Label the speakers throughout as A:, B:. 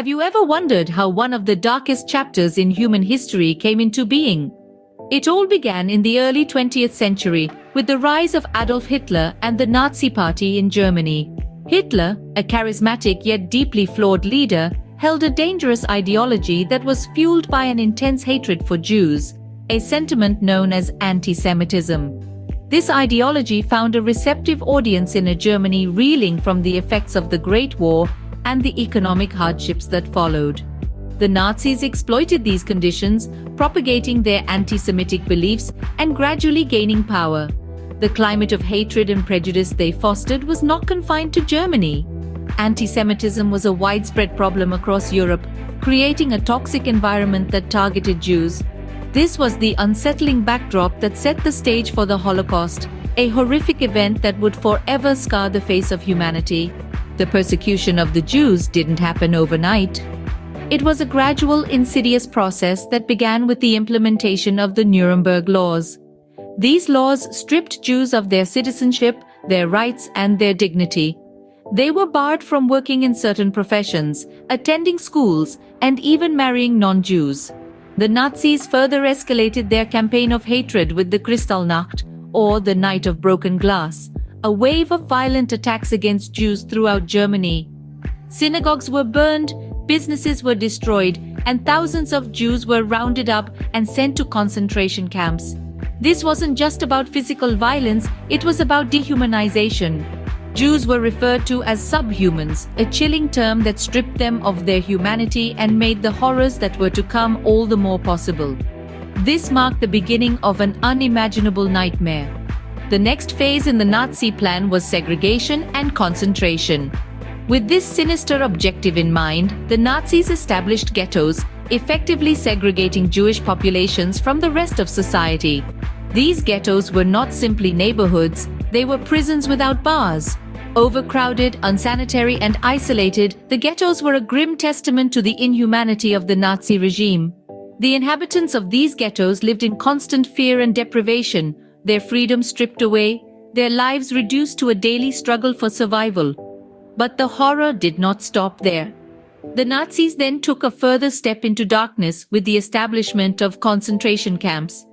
A: Have you ever wondered how one of the darkest chapters in human history came into being? It all began in the early 20th century with the rise of Adolf Hitler and the Nazi Party in Germany. Hitler, a charismatic yet deeply flawed leader, held a dangerous ideology that was fueled by an intense hatred for Jews, a sentiment known as anti-Semitism. This ideology found a receptive audience in a Germany reeling from the effects of the Great War and the economic hardships that followed. The Nazis exploited these conditions, propagating their anti-Semitic beliefs and gradually gaining power. The climate of hatred and prejudice they fostered was not confined to Germany. Anti-Semitism was a widespread problem across Europe, creating a toxic environment that targeted Jews. This was the unsettling backdrop that set the stage for the Holocaust, a horrific event that would forever scar the face of humanity. The persecution of the Jews didn't happen overnight. It was a gradual, insidious process that began with the implementation of the Nuremberg laws. These laws stripped Jews of their citizenship, their rights, and their dignity. They were barred from working in certain professions, attending schools, and even marrying non-Jews. The Nazis further escalated their campaign of hatred with the Kristallnacht, or the Night of Broken Glass, a wave of violent attacks against Jews throughout Germany. Synagogues were burned, businesses were destroyed, and thousands of Jews were rounded up and sent to concentration camps. This wasn't just about physical violence, it was about dehumanization. Jews were referred to as subhumans, a chilling term that stripped them of their humanity and made the horrors that were to come all the more possible. This marked the beginning of an unimaginable nightmare. The next phase in the Nazi plan was segregation and concentration. With this sinister objective in mind, the Nazis established ghettos, effectively segregating Jewish populations from the rest of society. These ghettos were not simply neighborhoods, they were prisons without bars. Overcrowded, unsanitary, and isolated, the ghettos were a grim testament to the inhumanity of the Nazi regime. The inhabitants of these ghettos lived in constant fear and deprivation, their freedom stripped away, their lives reduced to a daily struggle for survival. But the horror did not stop there. The Nazis then took a further step into darkness with the establishment of concentration camps.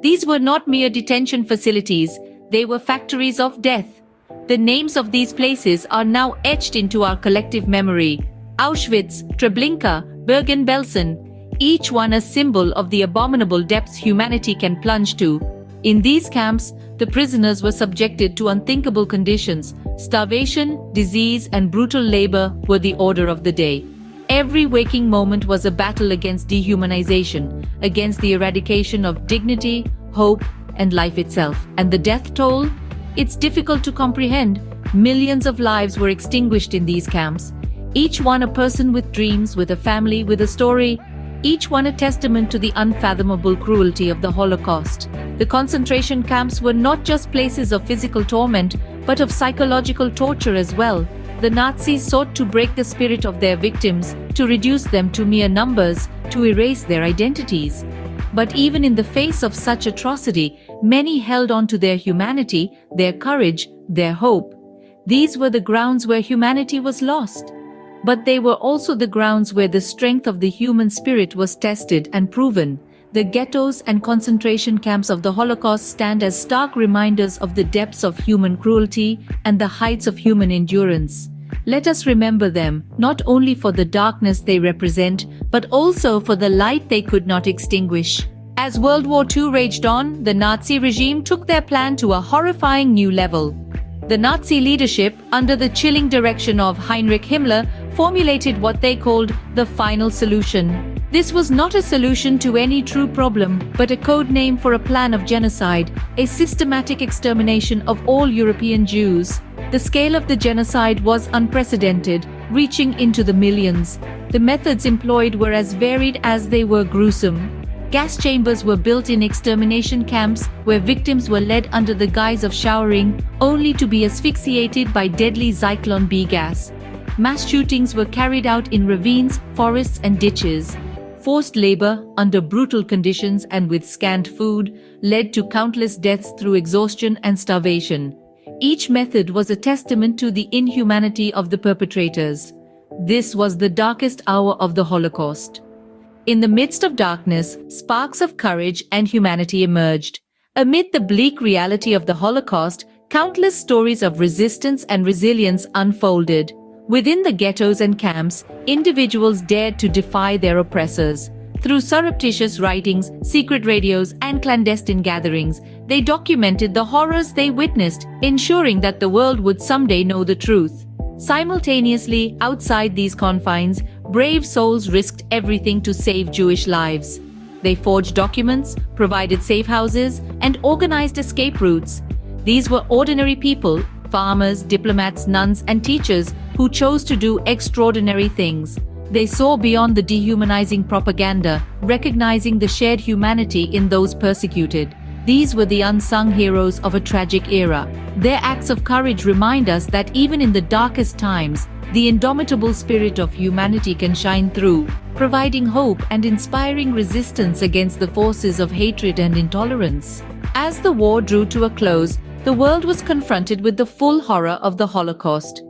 A: These were not mere detention facilities, they were factories of death. The names of these places are now etched into our collective memory: Auschwitz, Treblinka, Bergen-Belsen, each one a symbol of the abominable depths humanity can plunge to. In these camps, the prisoners were subjected to unthinkable conditions. Starvation, disease, and brutal labor were the order of the day. Every waking moment was a battle against dehumanization, against the eradication of dignity, hope, and life itself. And the death toll? It's difficult to comprehend. Millions of lives were extinguished in these camps. Each one a person with dreams, with a family, with a story. Each one a testament to the unfathomable cruelty of the Holocaust. The concentration camps were not just places of physical torment, but of psychological torture as well. The Nazis sought to break the spirit of their victims, to reduce them to mere numbers, to erase their identities. But even in the face of such atrocity, many held on to their humanity, their courage, their hope. These were the grounds where humanity was lost. But they were also the grounds where the strength of the human spirit was tested and proven. The ghettos and concentration camps of the Holocaust stand as stark reminders of the depths of human cruelty and the heights of human endurance. Let us remember them, not only for the darkness they represent, but also for the light they could not extinguish. As World War II raged on, the Nazi regime took their plan to a horrifying new level. The Nazi leadership, under the chilling direction of Heinrich Himmler, formulated what they called the final solution. This was not a solution to any true problem, but a code name for a plan of genocide, a systematic extermination of all European Jews. The scale of the genocide was unprecedented, reaching into the millions. The methods employed were as varied as they were gruesome. Gas chambers were built in extermination camps where victims were led under the guise of showering, only to be asphyxiated by deadly Zyklon B gas. Mass shootings were carried out in ravines, forests, and ditches. Forced labor, under brutal conditions and with scant food, led to countless deaths through exhaustion and starvation. Each method was a testament to the inhumanity of the perpetrators. This was the darkest hour of the Holocaust. In the midst of darkness, sparks of courage and humanity emerged. Amid the bleak reality of the Holocaust, countless stories of resistance and resilience unfolded. Within the ghettos and camps, individuals dared to defy their oppressors. Through surreptitious writings, secret radios, and clandestine gatherings, they documented the horrors they witnessed, ensuring that the world would someday know the truth. Simultaneously, outside these confines, brave souls risked everything to save Jewish lives. They forged documents, provided safe houses, and organized escape routes. These were ordinary people, farmers, diplomats, nuns, and teachers who chose to do extraordinary things. They saw beyond the dehumanizing propaganda, recognizing the shared humanity in those persecuted. These were the unsung heroes of a tragic era. Their acts of courage remind us that even in the darkest times, the indomitable spirit of humanity can shine through, providing hope and inspiring resistance against the forces of hatred and intolerance. As the war drew to a close, the world was confronted with the full horror of the Holocaust.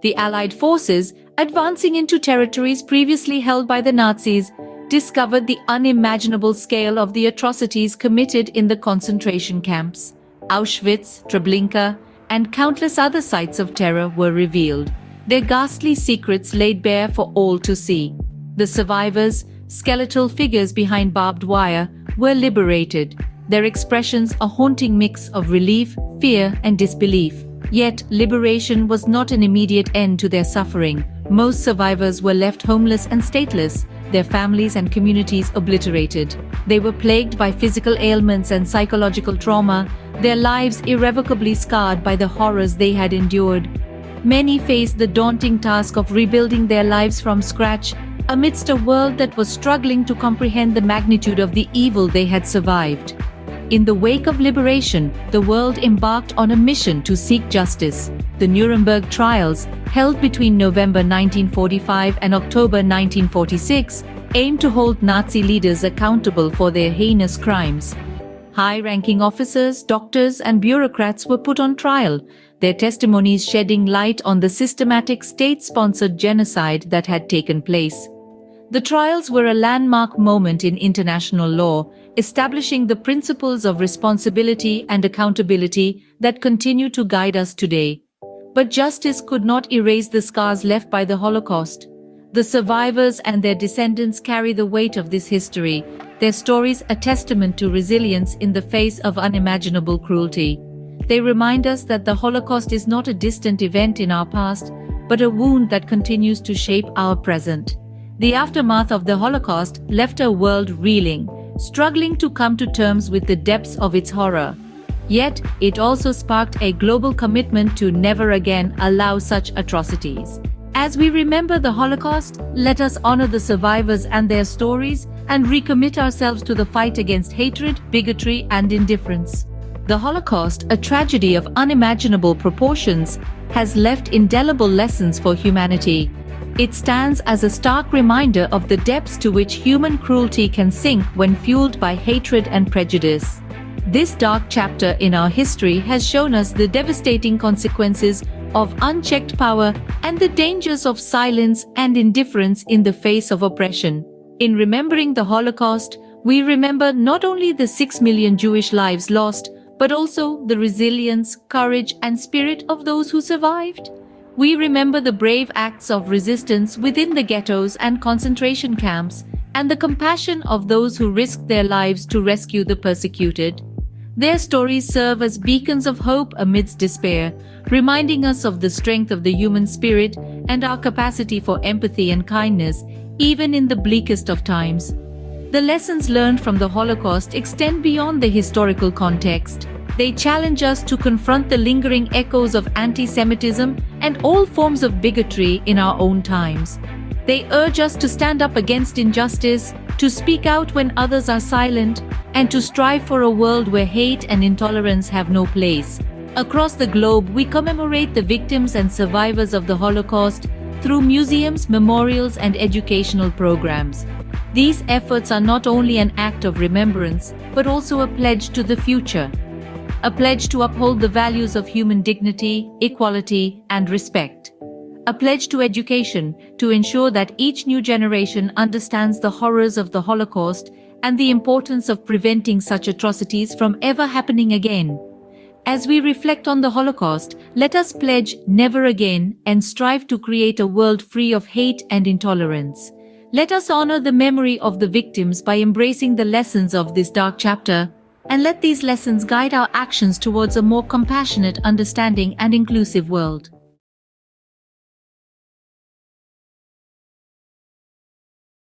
A: The Allied forces, advancing into territories previously held by the Nazis, discovered the unimaginable scale of the atrocities committed in the concentration camps. Auschwitz, Treblinka, and countless other sites of terror were revealed, their ghastly secrets laid bare for all to see. The survivors, skeletal figures behind barbed wire, were liberated, their expressions a haunting mix of relief, fear, and disbelief. Yet, liberation was not an immediate end to their suffering. Most survivors were left homeless and stateless, their families and communities obliterated. They were plagued by physical ailments and psychological trauma, their lives irrevocably scarred by the horrors they had endured. Many faced the daunting task of rebuilding their lives from scratch, amidst a world that was struggling to comprehend the magnitude of the evil they had survived. In the wake of liberation, the world embarked on a mission to seek justice. The Nuremberg trials, held between November 1945 and October 1946, aimed to hold Nazi leaders accountable for their heinous crimes. High-ranking officers, doctors, and bureaucrats were put on trial, their testimonies shedding light on the systematic state-sponsored genocide that had taken place. The trials were a landmark moment in international law, establishing the principles of responsibility and accountability that continue to guide us today. But justice could not erase the scars left by the Holocaust. The survivors and their descendants carry the weight of this history, their stories a testament to resilience in the face of unimaginable cruelty. They remind us that the Holocaust is not a distant event in our past, but a wound that continues to shape our present. The aftermath of the Holocaust left a world reeling, struggling to come to terms with the depths of its horror. Yet, it also sparked a global commitment to never again allow such atrocities. As we remember the Holocaust, let us honor the survivors and their stories and recommit ourselves to the fight against hatred, bigotry, and indifference. The Holocaust, a tragedy of unimaginable proportions, has left indelible lessons for humanity. It stands as a stark reminder of the depths to which human cruelty can sink when fueled by hatred and prejudice. This dark chapter in our history has shown us the devastating consequences of unchecked power and the dangers of silence and indifference in the face of oppression. In remembering the Holocaust, we remember not only the 6 million Jewish lives lost, but also the resilience, courage, and spirit of those who survived. We remember the brave acts of resistance within the ghettos and concentration camps, and the compassion of those who risked their lives to rescue the persecuted. Their stories serve as beacons of hope amidst despair, reminding us of the strength of the human spirit and our capacity for empathy and kindness, even in the bleakest of times. The lessons learned from the Holocaust extend beyond the historical context. They challenge us to confront the lingering echoes of anti-Semitism and all forms of bigotry in our own times. They urge us to stand up against injustice, to speak out when others are silent, and to strive for a world where hate and intolerance have no place. Across the globe, we commemorate the victims and survivors of the Holocaust through museums, memorials, and educational programs. These efforts are not only an act of remembrance, but also a pledge to the future. A pledge to uphold the values of human dignity, equality, and respect. A pledge to education to ensure that each new generation understands the horrors of the Holocaust and the importance of preventing such atrocities from ever happening again. As we reflect on the Holocaust, let us pledge never again and strive to create a world free of hate and intolerance. Let us honor the memory of the victims by embracing the lessons of this dark chapter, and let these lessons guide our actions towards a more compassionate, understanding, and inclusive world.